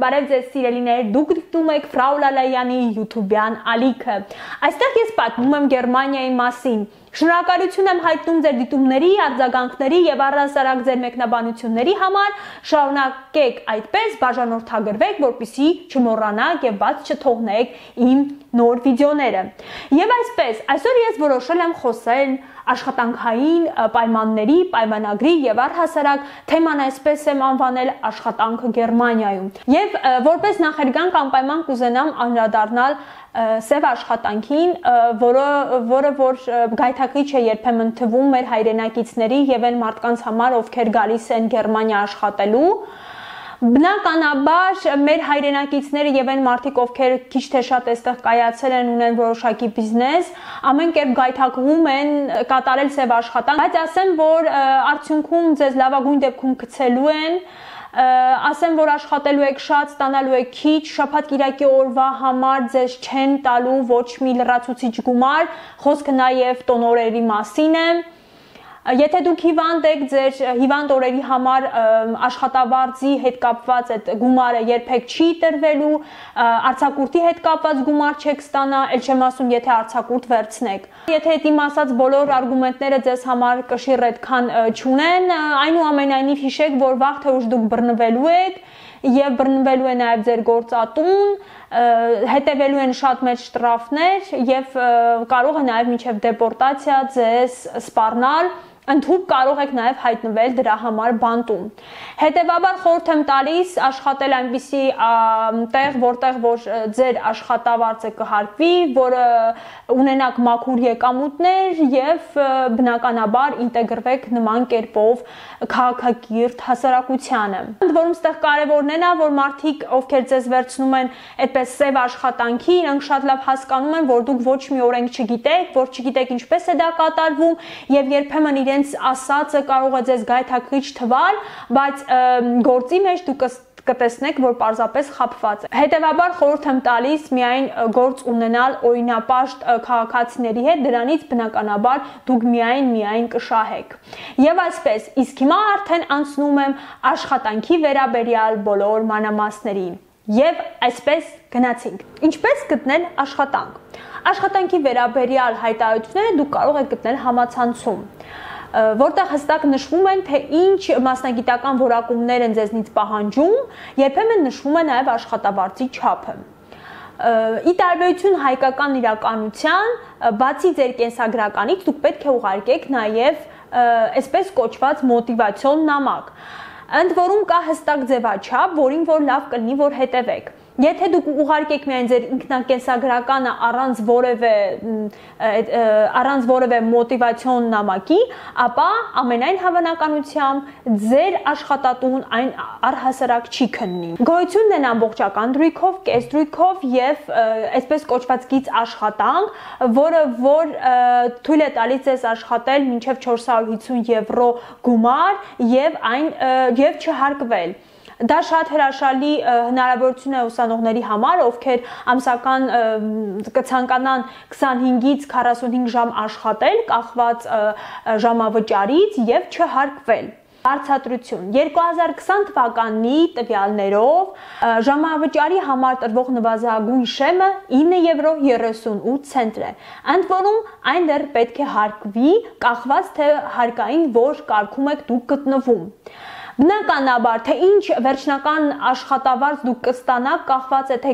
Բարև ձեզ սիրելիներ, դուք դիտում եք Ֆրաու Լալայանի YouTube-յան ալիքը։ Այստեղ ես պատմում եմ Գերմանիայի մասին։ Շնորհակալություն եմ հայտնում ձեր դիտումների, արձագանքների եւ առհասարակ ձեր մեկնաբանությունների համար։ Շարունակեք այդպես, բաժանորդագրվեք, որպեսզի չմոռանաք եւ բաց չթողնեք իմ նոր վիդեոները։ Եվ այսպես, այսօր ես որոշել եմ խոսել աշխատանքային պայմանների, պայմանագրի եւ առհասարակ թեման այսպես եմ անվանել աշխատանքը Գերմանիայում։ Եվ որպես նախերգանք անպայման կուզենամ անդրադառնալ սև աշխատանքին, որը գայթակղիչ է երբեմն թվում մեր հայրենակիցների եւ այն մարդկանց համար, ովքեր գալիս են Գերմանիա աշխատելու։ Բնականաբար մեր հայրենակիցները եւ այն մարդիկ, ովքեր քիչ թե շատ այստեղ կայացել են, ունեն որոշակի բիզնես, ամեն կերպ գայթակղում են կատարել սև աշխատանք, բայց ասեմ, որ արդյունքում ձեզ լավագույն դեպքում գցելու են, ասեմ, որ աշխատելու եք շատ, ստանալու եք քիչ, շաբաթ-կիրակի օրվա համար ձեզ չեն տալու ոչ մի լրացուցիչ գումար, խոսքը նաեւ տոնորերի մասին է։ Եթե դուք հիվանդ եք, ձեր հիվանդ օրերի համար աշխատավարձի հետ կապված այդ գումարը երբեք չի տրվելու, արձակուրդի հետ կապված գումար չեք ստանա, ել չեմ ասում, եթե արձակուրդ վերցնեք։ Եթե այդ իմ ասած բոլոր արգումենտները ձեզ համար կշիռ այդքան չունեն, այնուամենայնիվ հիշեք, որ վաղ թե ուշ դուք բռնվելու եք եւ բռնվելու է նաեւ ձեր գործատուն, հետևելու են շատ մեծ շտրաֆներ եւ կարող է նաեւ մինչեւ դեպորտացիա ձեզ սպառնալ, ընդհուպ կարող եք նաև հայտնվել դրա համար բանտում։ Հետևաբար խորհուրդ եմ տալիս աշխատել այնպիսի տեղ, որտեղ որ ձեր աշխատավարձը կհարկվի, որը ունենաք մաքուր եկամուտներ եւ բնականաբար ինտեգրվեք նման կերպով քաղաքակիրթ հասարակությանը։ Ընդ որում ստեղ կարևորն է, որ մարդիկ, ովքեր ձեզ վերցնում են այդպես սև աշխատանքի, իրանք շատ լավ հասկանում են, որ դուք ոչ մի օրենք չգիտեք, որ չգիտեք ինչպես է դա կատարվում եւ երբեմն իրենց ասածը կարող է ձեզ գայթակղիչ թվալ, բայց գործի մեջ դուք կտեսնեք, որ պարզապես խաբված է։ Հետևաբար խորհուրդ եմ տալիս միայն գործ ունենալ օրինապաշտ քաղաքացիների հետ, դրանից բնականաբար դուք միայն կշահեք։ Եվ այսպես, իսկ հիմա արդեն անցնում եմ աշխատանքի վերաբերյալ բոլոր մանրամասներին։ Եվ այսպես գնացինք։ Ինչպես գտնել աշխատանք։ Աշխատանքի վերաբերյալ հայտարարությունները դուք կարող եք գտնել համացանցում, որտեղ հստակ նշվում են, թե ինչ մասնագիտական որակումներ են ձեզնից պահանջում, երբեմն նշվում է նաև աշխատավարձի չափը։ Ի տարբերություն հայկական իրականության, բացի ձեր կենսագրականից, դուք պետք է ուղարկեք նաև այսպես կոչված մոտիվացիոն նամակ, ընդ որում կա հստակ ձևաչափ, որին որ լավ կլինի, որ հետևեք։ Եթե դուք ուղարկեք միայն ձեր ինքնակենսագրականը առանց որևէ մոտիվացիոն նամակի, ապա ամենայն հավանականությամբ ձեր աշխատատուն այն առհասարակ չի քննի։ Գոյություն ունեն ամբողջական դրույքով, կես դրույքով եւ այսպես կոչված գիծ աշխատանք, որը որ թույլ է տալիս ձեզ աշխատել մինչեւ 450 եվրո գումար եւ չհարկվել։ Դա շատ հրաշալի հնարավորություն է ուսանողների համար, ովքեր ամսական կցանկանան 25-ից 45 ժամ աշխատել, կախված ժամավճարից եւ չհարկվել։ Բարձրացություն 2020 թվականի տվյալներով ժամավճարի համար տրվող նվազագույն շեմը 9 եվրո 38 ցենտ է, ընդ որում այն դեռ պետք է հարկվի, կախված թե հարկային որ կարգում եք դուք գտնվում։ Բնականաբար, թե ինչ վերջնական աշխատավարձ դուք կստանաք, կախված է թե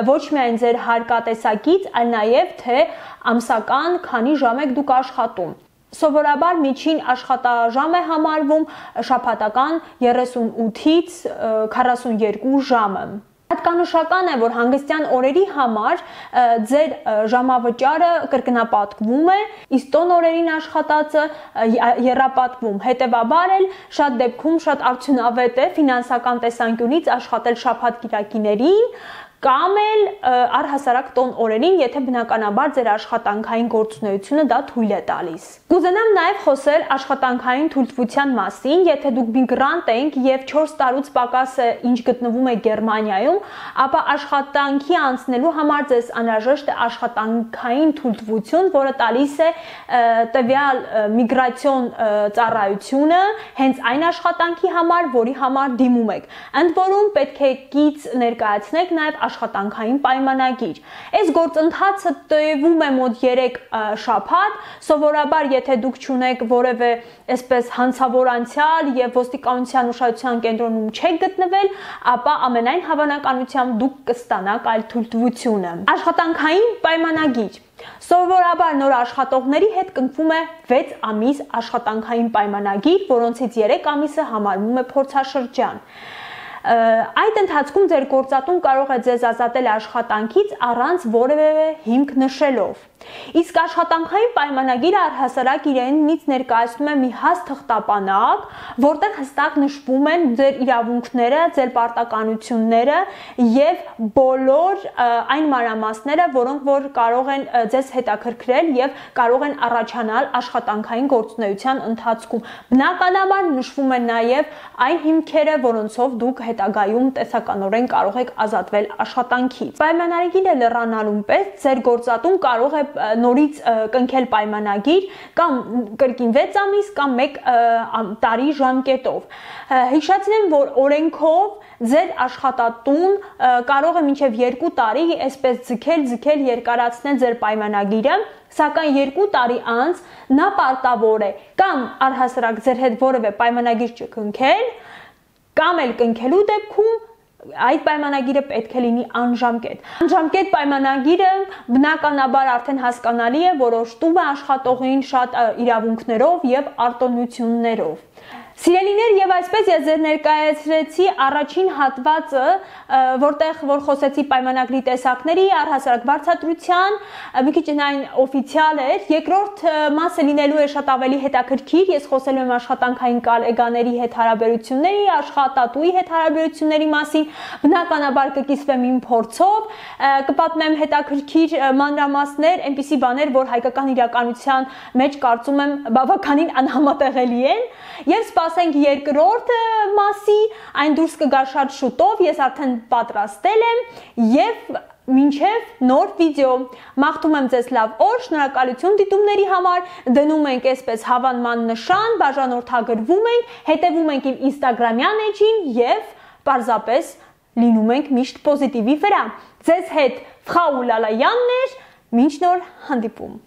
ոչ միայն ձեր հարկատեսակից, այլ նաև թե ամսական քանի ժամ եք դուք աշխատում։ Սովորաբար միջին աշխատաժամ է համարվում շաբաթական 38-ից 42 ժամը։ Հատկանշական է, որ հանգստյան օրերի համար ձեր ժամավճարը կրկնապատկվում է, իսկ տոն օրերին աշխատածը եռապատկվում։ Հետևաբար էլ շատ դեպքում շատ արդյունավետ է ֆինանսական տեսանկյունից աշխատել շաբաթ-կիրակիներին, կամ էլ առհասարակ տոն օրերին, եթե բնականաբար ձեր աշխատանքային գործունեությունը դա թույլ է տալիս։ Կուզենամ նաև խոսել աշխատանքային թույլտվության մասին, եթե դուք միգրանտ եք եւ 4 տարուց պակաս ինչ գտնվում է Գերմանիայում, ապա աշխատանքի անցնելու համար ձեզ անհրաժեշտ է աշխատանքային թույլտվություն, որը տալիս է տվյալ միգրացիոն ծառայությունը հենց այն աշխատանքի համար, որի համար դիմում եք։ Ընդ որում պետք է գից ներկայացնեք նաև աշխատանքային պայմանագիր։ Այս գործընթացը տևում է մոտ 3 շաբաթ, սովորաբար եթե դուք չունեք որևէ այսպես հանցավոր անցյալ եւ ոստիկանության ուշադրության կենտրոնում չեք գտնվել, ապա ամենայն հավանականությամբ դուք կստանաք այլ թույլտվությունը։ Աշխատանքային պայմանագիր։ Սովորաբար նոր աշխատողների հետ կնքվում է 6 ամիս աշխատանքային պայմանագիր, որոնցից 3 ամիսը համարվում է փորձաշրջան։ Այդ ընթացքում ձեր գործատուն կարող է ձեզ ազատել աշխատանքից առանց որևէ հիմք նշելով։ Իսկ աշխատանքային պայմանագիրը առհասարակ իրենից ներկայացնում է մի հաստ թղթապանակ, որտեղ հստակ նշվում են ձեր իրավունքները, ձեր պարտականությունները եւ բոլոր այն մանրամասները, որոնք որ կարող են ձեզ հետաքրքրել եւ կարող են առաջանալ աշխատանքային գործունեության ընթացքում։ Բնականաբար նշվում են նաեւ այն հիմքերը, որոնցով դուք հետագայում տեսականորեն կարող եք ազատվել աշխատանքից։ Պայմանագիրը լրանալուն պես ձեր գործատուն կարող է նորից կնքել պայմանագիր կամ կրկին 6 ամիս կամ 1 տարի ժամկետով։ Հիշեցնեմ, որ օրենքով ձեր աշխատատուն կարող է մինչև 2 տարի այսպես ձգել երկարացնել ձեր պայմանագիրը, սակայն 2 տարի անց նա պարտավոր է կամ առհասարակ ձեր հետ որևէ պայմանագիր չկնքել, կամ էլ կնքելու դեպքում այդ պայմանագիրը պետք է լինի անժամկետ։ Անժամկետ պայմանագիրը բնականաբար արդեն հասկանալի է, որոշվում է աշխատողին շատ իրավունքներով եւ արտոնություններով։ Սիրելիներ, եւ այսպես ես ձեր ներկայացրեցի առաջին հատվածը, որտեղ որ խոսեցի պայմանագրի տեսակների, առհասարակ բարձրացության, մի քիչ այն օֆիցիալ էր, երկրորդ մասը լինելու է շատ ավելի հետաքրքիր, ես խոսելու եմ աշխատանքային կոլեգաների հետ հարաբերությունների, աշխատատուի հետ հարաբերությունների մասին, բնականաբար կկիսվեմ իմ փորձով, կպատմեմ հետաքրքիր մանրամասներ, այնպիսի բաներ, որ հայկական իրականության մեջ կարծում եմ բավականին անհամատեղելի են, եւ սպասենք երկրորդ մասի, այն դուրս կգա շատ շուտով, ես արդեն պատրաստել եմ եւ մինչև նոր վիդեո։ Մաղթում եմ ձեզ լավ օր, շնորհակալություն դիտումների համար, դնում ենք այսպես հավանման նշան, բաժանորդագրվում ենք, հետևում ենք իմ Instagram-յան էջին եւ պարզապես լինում ենք միշտ պոզիտիվի վրա։ Ձեզ հետ Ֆրաու Լալայանն էր, մինչ նոր հանդիպում։